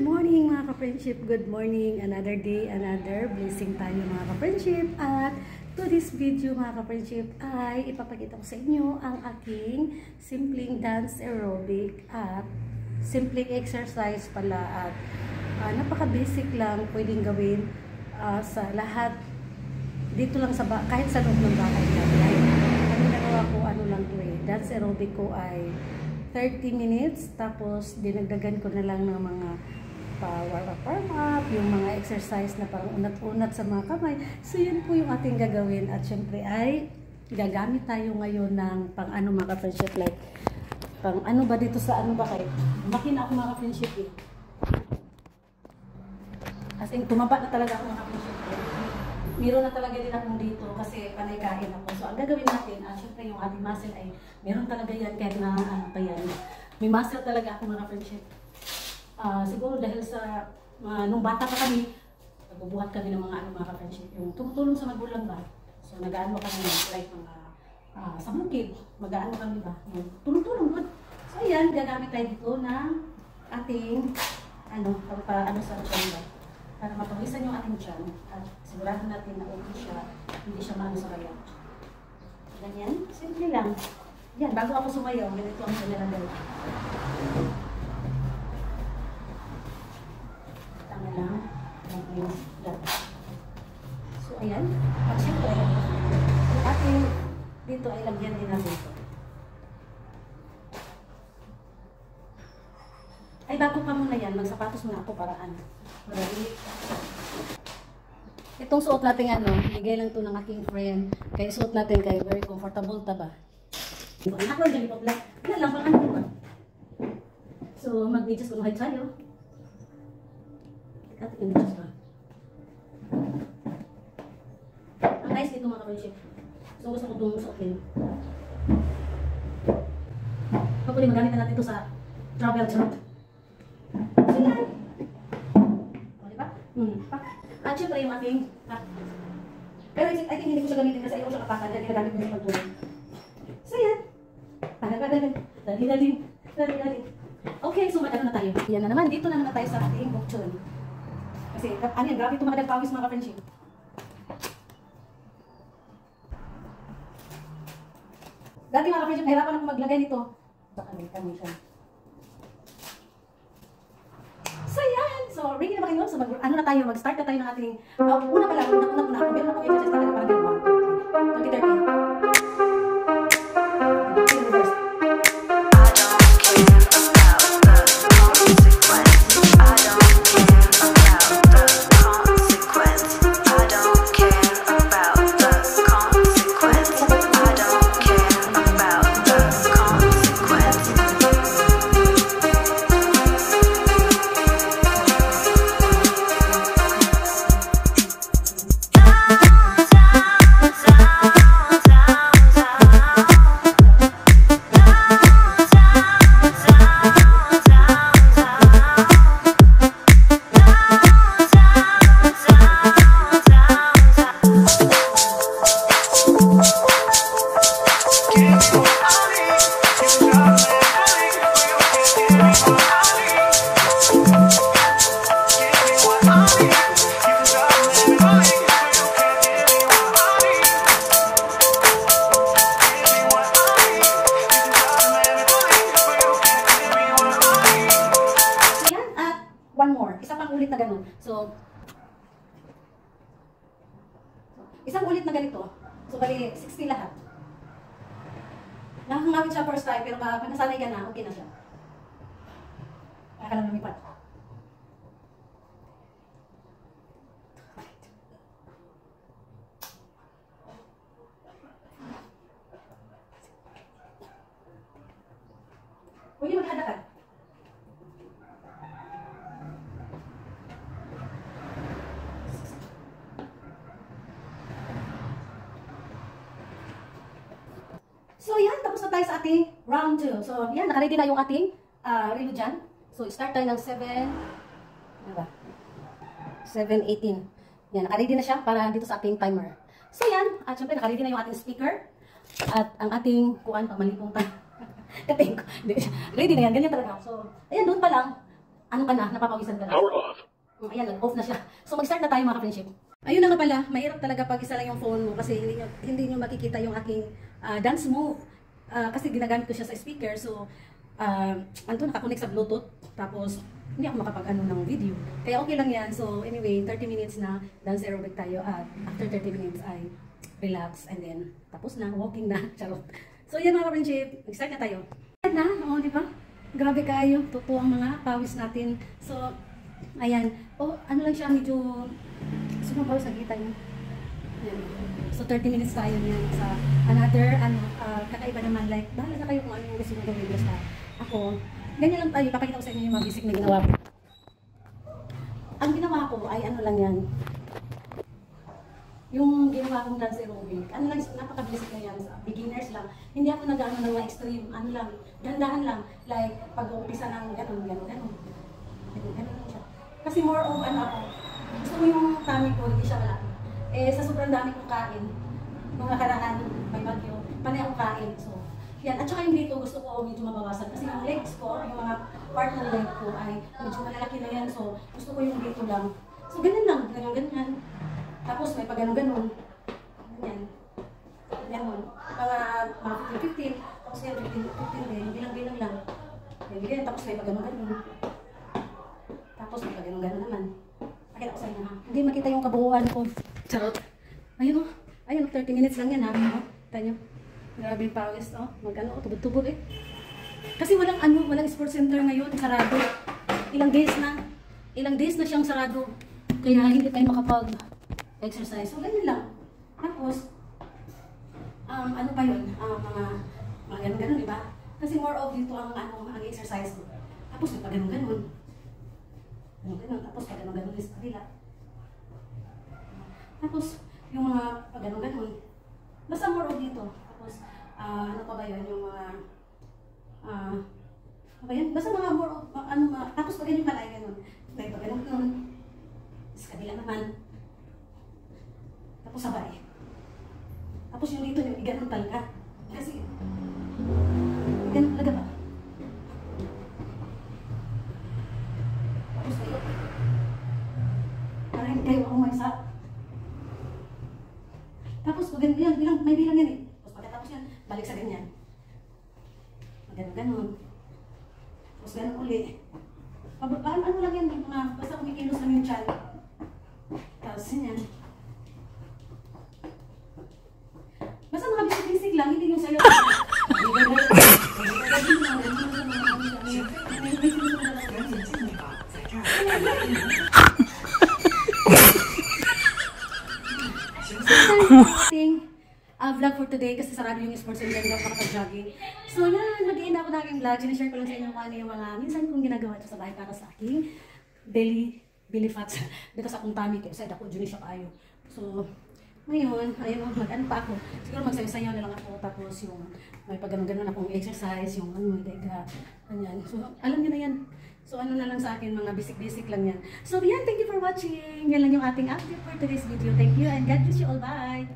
Good morning mga ka-friendship, good morning, another day, another blessing tayo mga ka-friendship. At to this video mga ka-friendship ay ipapakita ko sa inyo ang aking simpleng dance aerobic at simpleng exercise pala at napaka-basic lang pwedeng gawin sa lahat dito lang sa kahit sa loob ng bahay natin. Ang ginagawa ko lang to dance aerobic ko ay 30 minutes tapos dinagdagan ko na lang ng mga warm up, yung mga exercise na parang unat-unat sa mga kamay. So yun po yung ating gagawin at syempre ay gagamit tayo ngayon ng pang ano mga ka-friendship, like pang ano ba dito sa ano ba kayo? Makina ako mga ka-friendship eh. As in tumaba na talaga ako mga ka-friendship eh. Meron na talaga din akong dito kasi panay kain ako. So ang gagawin natin, syempre yung ating muscle ay meron talaga yan kahit na ano pa yan. May muscle talaga ako mga ka-friendship. Siguro dahil sa nung bata pa kami, nagbubuhat kami ng mga mga ka-friendship, yung tumutulong sa magulang ba. So nag-aano kami like mga sa bukid, mag-aano kami ba, tulong-tulong doon. So ayan, gagamit tayo dito ng ating ano sa tiyan ba, para mapawisan yung ating tiyan at sigurado natin na okay siya, hindi siya maano sa kaya. Ganyan, simple lang. Yan, bago ako sumayaw, ganito ang nilalagay. So ayan, at syempre yung ating dito ay lagyan din natin ito. Ay bago pa muna yan, magsapatos muna ako para ano. Itong suot natin bigay lang to ng aking friend. Kaya suot natin kaya very comfortable ba? Anak lang dyan ito black. Yan lang pang ano ba? So mag-adjust ko ng tayo. At i-adjust ba? Ang nice dito mga ka-friendship. So gusto ko itong suotin. Hopefully magamit na natin ito sa travel shot. So yan. O diba? At syempre yung ating pero I think hindi ko siya gamitin kasi ayaw ko siya kapakan dahil ginagamit ko sa pagtulong. So yan. Dali. Okay, so mag-ano na tayo. Yan na naman. Dito na naman tayo sa ating bukchon. Kasi ano yan, grabe ito mga nagpawis mga ka-friendship. Dati mga ka-friendship, nahirapan ako maglagay nito. Baka may siya. So yan! So ready na ba kayo? So ano na tayo, mag-start na tayo ng ating una pala, una ako. Meron akong exercise na parang gano'n. 20-30. Isang ulit na ganito. So, bali, 60 lahat. Nakakangawin siya first time, pero pag nasanay ka na, okay na siya. Kaya ka lang lumipat. Huwag niyo maghadakan. So yan, tapos na tayo sa ating round 2. So yan, nakaready na yung ating relo dyan. So start tayo ng 7, ano ba? 7:18. Yan, nakaready na siya para dito sa ating timer. So yan, at syempre nakaready na yung ating speaker. At ang ating kuwan, pamalipong tayo. Kating ko. Ready na yan, ganyan talaga. So, ayan, doon pa lang, ano ka na, napapawisan ka na. Power off. Ayan, nag-off na siya. So mag-start na tayo mga ka-friendship. Ayun na nga pala, mahirap talaga pag isa lang yung phone mo kasi hindi nyo makikita yung aking dance move. Kasi ginagamit ko siya sa speaker. So, ando nakakonect sa Bluetooth. Tapos, hindi ako makapag-ano ng video. Kaya okay lang yan. So, anyway, 30 minutes na dance aerobic tayo. At after 30 minutes ay relax. And then, tapos na, walking na. Charot. So, yan mga ka-friendship. Mag-start na tayo. Yan na, di ba? Grabe kayo. Totoo ang mga pawis natin. So, ayan. Ano lang siya, medyo sumabaw sa kita niya. Ayan. So, 30 minutes tayo niyan sa another, kakaiba naman. Like, bahala na kayo kung ano yung gusto nyo gawin. Basta ako, ganyan lang tayo. Papakita ko sa inyo yung mga basic na ginawa ko. Ang ginawa ko ay ano lang yan. Yung ginawa kong dance aerobic. Ano lang, napaka-basic na yan. Beginners lang. Hindi ako nag-ano ng mga extreme. Ano lang, dandahan lang. Like, pag-uumpisa ng gano'n. Ganun lang siya. Kasi more of ano ako. Gusto ko yung tummy ko, hindi siya malaki. Sa sobrang dami kong kain, nung nakaraan, may bagyo, panay akong kain. So, yan. At saka yung dito, gusto ko medyo mabawasan. Kasi yung legs ko, yung mga part ng leg ko ay medyo malalaki na yan. So, gusto ko yung dito lang. So, ganyan lang. Ganyan. Tapos, may pag-ganon. Ganyan. Ganon. Mga 15. Tapos yan, 15 din. Bilang-bilang lang. Ganyan. Tapos, may pag-ganon. Tapos, may pag-ganon naman. Pakita ko sa inyo ha. Hindi makita yung kabuuan ko. Charot. Ayun o. Ayun, 30 minutes lang yan ha. Kita nyo. Grabe yung pawis o. Mag-ano, tubod-tubod eh. Kasi walang sports center ngayon. Sarado. Ilang days na siyang sarado. Kaya hindi tayo makapag-exercise. So, ganyan lang. Tapos, ano pa yun? Mga ganun-ganun, di ba? Kasi more of dito ang exercise ko. Tapos, may pag-ganun-ganun. Ganun. Tapos pag ganun is kabila. Tapos yung mga pag ganun. Basta more of dito. Tapos ano pa ba yun? Yung mga ano ba yun? Basta mga more of tapos pag ganyan pala ganun. May pag ganun. Is kabila naman. Tapos sabay. Tapos yung dito yung ganun talaga. Kasi ganun talaga ba? Kayo ako maysa. Tapos may bilang yan eh. Tapos pagkatapos yan, balik sa ganyan. Ganun. Tapos ganun uli. Ano lang yan, basta kumikilos lang yung chan. Tapos yan. Basta mga basic lang, hindi yung sayo. Vlog for today kasi sarado yung sports and then ako makapag-jogging. So yan, mag-i-end ako na aking vlog. Sinashare ko lang sa inyo kung ano yung mga minsan kong ginagawa ito sa bahay para sa aking belly fats. Dito sa akong tummy ko. Kasi ako, dyan siya kayo. So, ngayon, ayun, mag-ano pa ako. Siguro magsayo-sayo na lang ako. Tapos yung may pag-ganon-ganon akong exercise, yung dega, ganyan. So, alam niyo na yan. So, ano na lang sa akin, mga basic-basic lang yan. So, yan, thank you for watching. Yan lang yung ating update for today's video. Thank you and God bless you all. Bye!